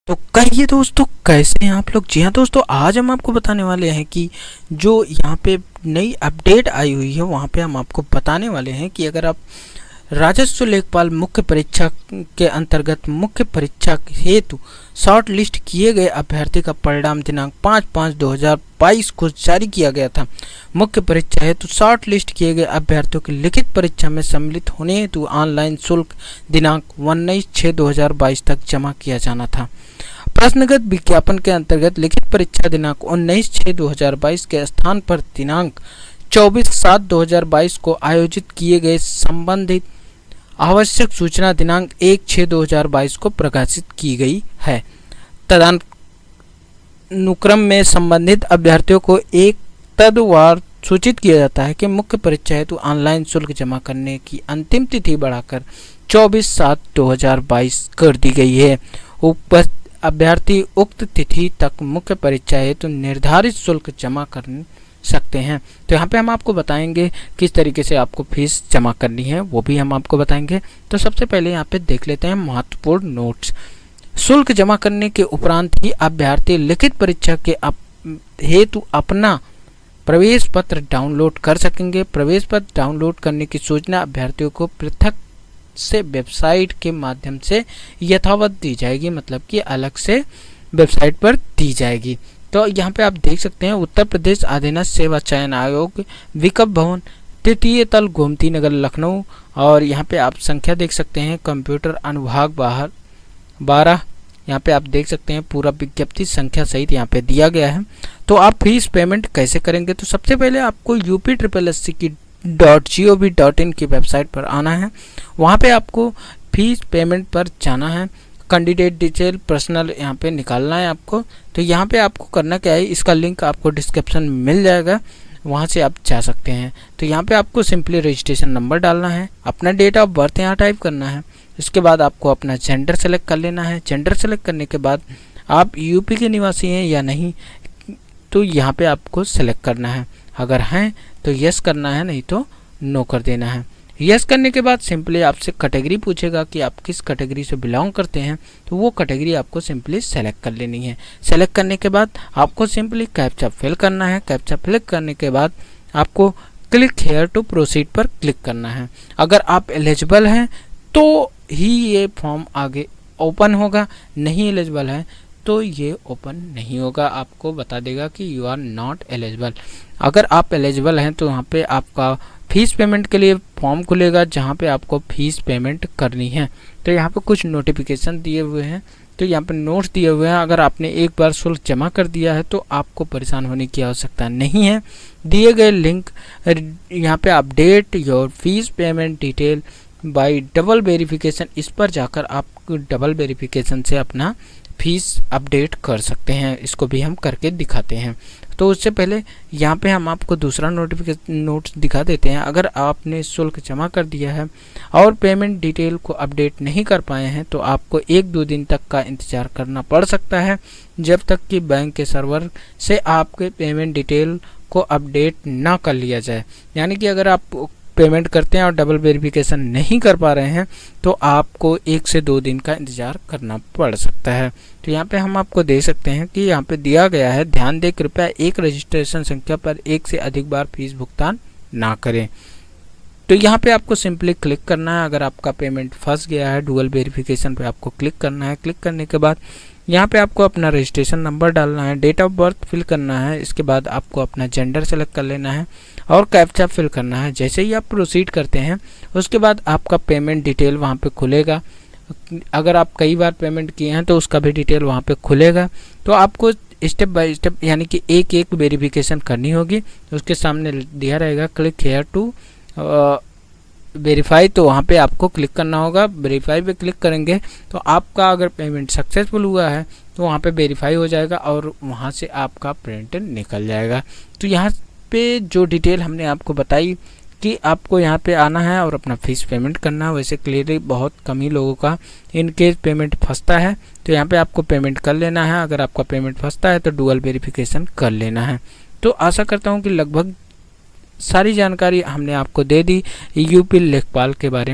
तो कहिए दोस्तों, कैसे हैं आप लोग। जी हाँ दोस्तों, आज हम आपको बताने वाले हैं कि जो यहाँ पे नई अपडेट आई हुई है वहाँ पे हम आपको बताने वाले हैं कि अगर आप राजस्व लेखपाल मुख्य परीक्षा के अंतर्गत मुख्य परीक्षा हेतु शॉर्ट लिस्ट किए गए अभ्यर्थी का परिणाम दिनांक 5/5/2022 को जारी किया गया था। मुख्य परीक्षा हेतु शॉर्ट लिस्ट किए गए अभ्यर्थियों की लिखित परीक्षा में सम्मिलित होने हेतु ऑनलाइन शुल्क दिनांक 19/6/2022 तक जमा किया जाना था। प्रश्नगत विज्ञापन के अंतर्गत लिखित परीक्षा दिनांक 19/6/2022 के स्थान पर दिनांक 24/7/2022 को आयोजित किए गए संबंधित आवश्यक सूचना दिनांक 1/6/2022 को प्रकाशित की गई है। तदनुक्रम में संबंधित अभ्यर्थियों को एक तदवार सूचित किया जाता है कि मुख्य परीक्षा हेतु ऑनलाइन शुल्क जमा करने की अंतिम तिथि बढ़ाकर 24/7/2022 कर दी गई है। अभ्यर्थी उक्त तिथि तक मुख्य परीक्षा हेतु निर्धारित शुल्क जमा कर सकते हैं। तो यहाँ पे हम आपको बताएंगे किस तरीके से आपको फीस जमा करनी है, वो भी हम आपको बताएंगे। तो सबसे पहले यहाँ पे देख लेते हैं महत्वपूर्ण नोट्स। शुल्क जमा करने के उपरांत ही अभ्यर्थी लिखित परीक्षा के हेतु अपना प्रवेश पत्र डाउनलोड कर सकेंगे। प्रवेश पत्र डाउनलोड करने की सूचना अभ्यर्थियों को पृथक से वेबसाइट के माध्यम से यथावत दी जाएगी, मतलब कि अलग से वेबसाइट पर दी जाएगी। तो यहाँ पे आप देख सकते हैं उत्तर प्रदेश अधीनस्थ सेवा चयन आयोग, विकप भवन, तृतीय तल, गोमती नगर, लखनऊ। और यहाँ पे आप संख्या देख सकते हैं कंप्यूटर अनुभाग 12। यहाँ पे आप देख सकते हैं पूरा विज्ञप्ति संख्या सहित यहाँ पे दिया गया है। तो आप फीस पेमेंट कैसे करेंगे, तो सबसे पहले आपको UPSSC की .gov.in की वेबसाइट पर आना है। वहाँ पे आपको फीस पेमेंट पर जाना है। कैंडिडेट डिटेल पर्सनल यहाँ पे निकालना है आपको। तो यहाँ पे आपको करना क्या है, इसका लिंक आपको डिस्क्रिप्शन में मिल जाएगा, वहाँ से आप जा सकते हैं। तो यहाँ पे आपको सिंपली रजिस्ट्रेशन नंबर डालना है, अपना डेट ऑफ बर्थ यहाँ टाइप करना है। इसके बाद आपको अपना जेंडर सेलेक्ट कर लेना है। जेंडर सेलेक्ट करने के बाद आप यूपी के निवासी हैं या नहीं, तो यहाँ पे आपको सेलेक्ट करना है। अगर हैं तो यस करना है, नहीं तो नो कर देना है। यस करने के बाद सिंपली आपसे कैटेगरी पूछेगा कि आप किस कैटेगरी से बिलोंग करते हैं, तो वो कैटेगरी आपको सिंपली सेलेक्ट कर लेनी है। सेलेक्ट करने के बाद आपको सिंपली कैप्चा फिल करना है। कैप्चा फिल करने के बाद आपको क्लिक हेयर टू प्रोसीड पर क्लिक करना है। अगर आप एलिजिबल हैं तो ही ये फॉर्म आगे ओपन होगा, नहीं एलिजिबल है तो ये ओपन नहीं होगा, आपको बता देगा कि यू आर नॉट एलिजिबल। अगर आप एलिजिबल हैं तो यहाँ पे आपका फीस पेमेंट के लिए फॉर्म खुलेगा जहाँ पे आपको फीस पेमेंट करनी है। तो यहाँ पे कुछ नोटिफिकेशन दिए हुए हैं, तो यहाँ पे नोट्स दिए हुए हैं। अगर आपने एक बार शुल्क जमा कर दिया है तो आपको परेशान होने की आवश्यकता नहीं है। दिए गए लिंक यहाँ पे update your fees payment detail bye double verification, इस पर जाकर आप डबल वेरिफिकेशन से अपना फीस अपडेट कर सकते हैं। इसको भी हम करके दिखाते हैं। तो उससे पहले यहाँ पे हम आपको दूसरा नोट्स दिखा देते हैं। अगर आपने शुल्क जमा कर दिया है और पेमेंट डिटेल को अपडेट नहीं कर पाए हैं तो आपको 1-2 दिन तक का इंतज़ार करना पड़ सकता है, जब तक कि बैंक के सर्वर से आपके पेमेंट डिटेल को अपडेट ना कर लिया जाए। यानी कि अगर आप पेमेंट करते हैं और डबल वेरिफिकेशन नहीं कर पा रहे हैं तो आपको 1 से 2 दिन का इंतज़ार करना पड़ सकता है। तो यहाँ पे हम आपको दे सकते हैं कि यहाँ पे दिया गया है, ध्यान दें कृपया एक रजिस्ट्रेशन संख्या पर एक से अधिक बार फीस भुगतान ना करें। तो यहाँ पे आपको सिंपली क्लिक करना है। अगर आपका पेमेंट फंस गया है, डुअल वेरिफिकेशन पे आपको क्लिक करना है। क्लिक करने के बाद यहाँ पे आपको अपना रजिस्ट्रेशन नंबर डालना है, डेट ऑफ बर्थ फिल करना है। इसके बाद आपको अपना जेंडर सेलेक्ट कर लेना है और कैप्चा फिल करना है। जैसे ही आप प्रोसीड करते हैं उसके बाद आपका पेमेंट डिटेल वहाँ पे खुलेगा। अगर आप कई बार पेमेंट किए हैं तो उसका भी डिटेल वहाँ पे खुलेगा। तो आपको स्टेप बाय स्टेप यानी कि एक वेरिफिकेशन करनी होगी। उसके सामने दिया रहेगा क्लिक हेयर टू वेरीफाई, तो वहाँ पे आपको क्लिक करना होगा। वेरीफाई पे क्लिक करेंगे तो आपका अगर पेमेंट सक्सेसफुल हुआ है तो वहाँ पे वेरीफाई हो जाएगा और वहाँ से आपका प्रिंट निकल जाएगा। तो यहाँ पे जो डिटेल हमने आपको बताई कि आपको यहाँ पे आना है और अपना फीस पेमेंट करना है, वैसे क्लियरली बहुत कम ही लोगों का इनकेस पेमेंट फंसता है, तो यहाँ पे आपको पेमेंट कर लेना है। अगर आपका पेमेंट फंसता है तो डुअल वेरिफिकेशन कर लेना है। तो आशा करता हूँ कि लगभग सारी जानकारी हमने आपको दे दी यूपी लेखपाल के बारे में।